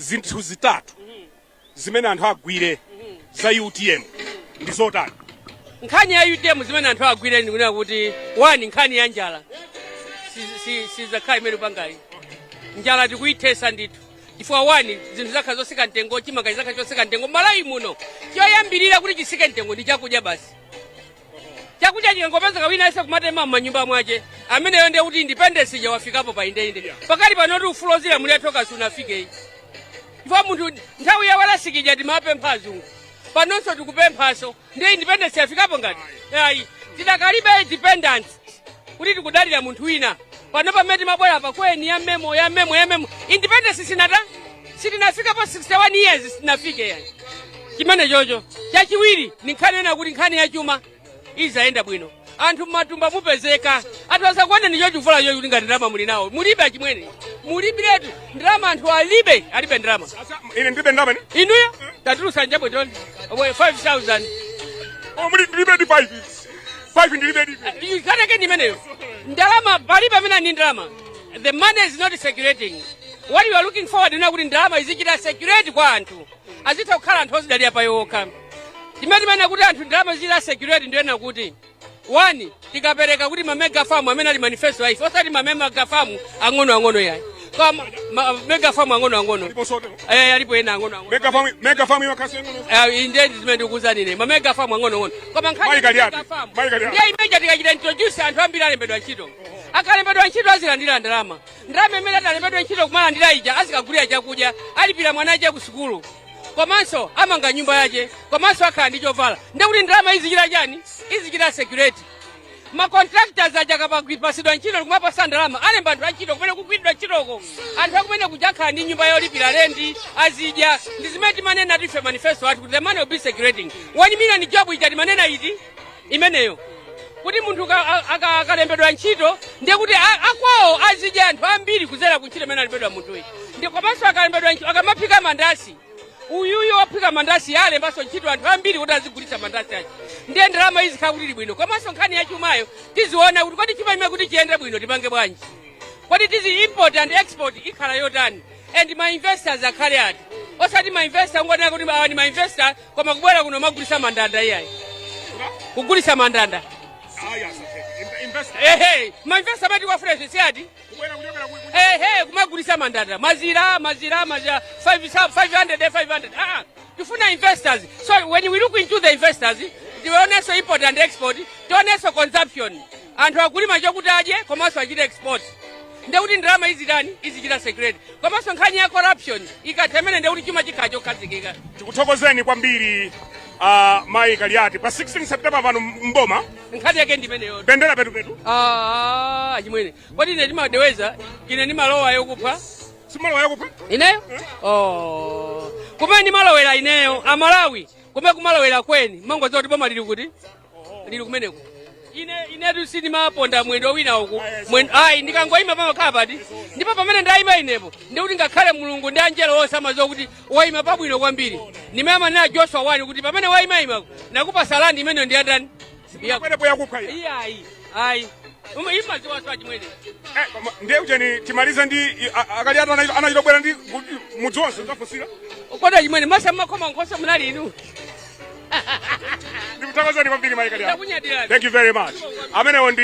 zinthu zitatu zimene anthu agwire za UTM ndi zotani. Nkhani ya UTM zimene anthu agwire ndikunena kuti wani nkhani ya njala sizakhala imene pangali njala tikuyithesa ndithu chifukwa wani zinthu zakhala zosika mtengo chimanga zakhala chosika mtengo Malawi muno choyambirira kuti chisike mtengo ndi chakudya basi. Chakudya chikangopezeka wina ese kumatema m'manyumba mwache ameneyo ndiye kuti independence ija wafikapo pa inde pakati panoti ufulu ozira muletoka sunafike chifukwa munthu nthawi ya walasikija timapempha azungu panonso tikupemphaso ndiye independence yafikapo ngati ayi tidakalibe independence kuti tikudalira munthu wina pano pamene timabwera pakweni ya memo independence sitinafikapo 61 years sitinafike yani chimene chocho chachiwiri ni nkhani ena kuti nkhani ya chuma izayenda bwino anthu matumba mupezeka anthu asakwende ndicho chivula chocho kuti ngati ndalama muli nawo mulibe achimwene mulibiretu ndalama anthu alibe ndalama ine ndibe ndalama ni inuyo tatulusa njabwe toni 5000 ndilibe di 5 ndilibe di ikaneke ndimeneyo ndalama palibe amene ni ndalama. The money is not circulating. What you are looking forward na kuti ndalama izichita security kwa anthu azitha kukhala anthu ozidalira pa yokha timene kuti anthu ndalama izichita security ndiye kuti wani tikapereka kuti mamega farm amene ali manifesto life osati mamega farm ang'ono yayi kama mega farm ang'ono alipo ena ang'ono mega farm yakasi ang'ono inde zimene ndikuzani ne mamega farm ang'ono koma nkhani mega farm ndiye imeja tikachita introduce anthu ambiri alembedwa ntchito akalembedwa ntchito azilandira ndalama imene atalembedwa ntchito kumalandira ija azikagulira chakudya alipira mwana aje ku sukulu komanso amanga nyumba yache komanso akhala ndi chovala ndiye kuti ndalama izichita chani izichita security. Macontractors aja kapasidwa ntchito kumapasa ndalama alemba anthu antchito kumene kugwiridwa ntchitoko anthu akumene kujakhala ndi nyumba yolipira rendi azidya ndi zimene timanena tife manifesto athu kuti the money will be circulating 1 million job ija timanena iti imeneyo kuti munthu akalembedwa ntchito ndiye kuti akwawo azidya anthu ambiri kuzera ku ntchito imene alembedwa munthuyi ndiye komanso akalembedwa ntchito akamaphika mandasi uyuyo waphika mandasi alembanso ntchito anthu ambiri kuti azigulitsa mandasi aja ndiye ndalama izikhala kuti bwino komanso nkhani ya chumayo tiziona kuti kodi chuma imene kuti chiyende bwino tipange bwanji kodi tizi import and export ikhala yotani and my investors akhale ati osati ma investor ngonena kuti awa ni ma investor koma kubwera kuno magulisa mandanda iyayi kugulisa mandanda ma investor amati kwa fresh siati kumagulisa mandanda mazira 500 tufuna investors. So when we look into the investors tioneso import and export tioneso consumption anthu akulima chokuti adye komanso achite export ndiye kuti ndalama izitani izichita security komanso nkhani ya corruption ikatemene ndiye kuti chuma chikhala chokhazikika. Tikuthokozeni kwambiri Mayi Kaliati pa 16 September pano mboma nkhani yake ndimeneyo bendera petu achimwene kodi ine ndimadeweza ine ndimalowa yokupha simalowa yokupha ineyo kumene ndimalowera ineyo amalawi kumene kumalowera kweni mangoza kuti boma lili kuti lili kumeneko ine sindimaponda mwendo wina uku ndikangoyima pamakhala pati ndipo pamene ndayima inepo ndi kuti ngakhale mulungu ndi anjelo onse amadziwa kuti wayima pabwino kwambiri ndimene amanena Joshua 1 kuti pamene wayimayima nakupa salandi imeneyo ndi yatani ayi imadziwa swa chimwene ndiye kuti timalize ndi Kaliati anachitobwera ndi mudzi wonse tafusira kodi chimwene masa mmakoma nkhosa munali inu ndikuthokozeni kwambiri Mayi Kaliati. Thank you very much. Amenewo ndi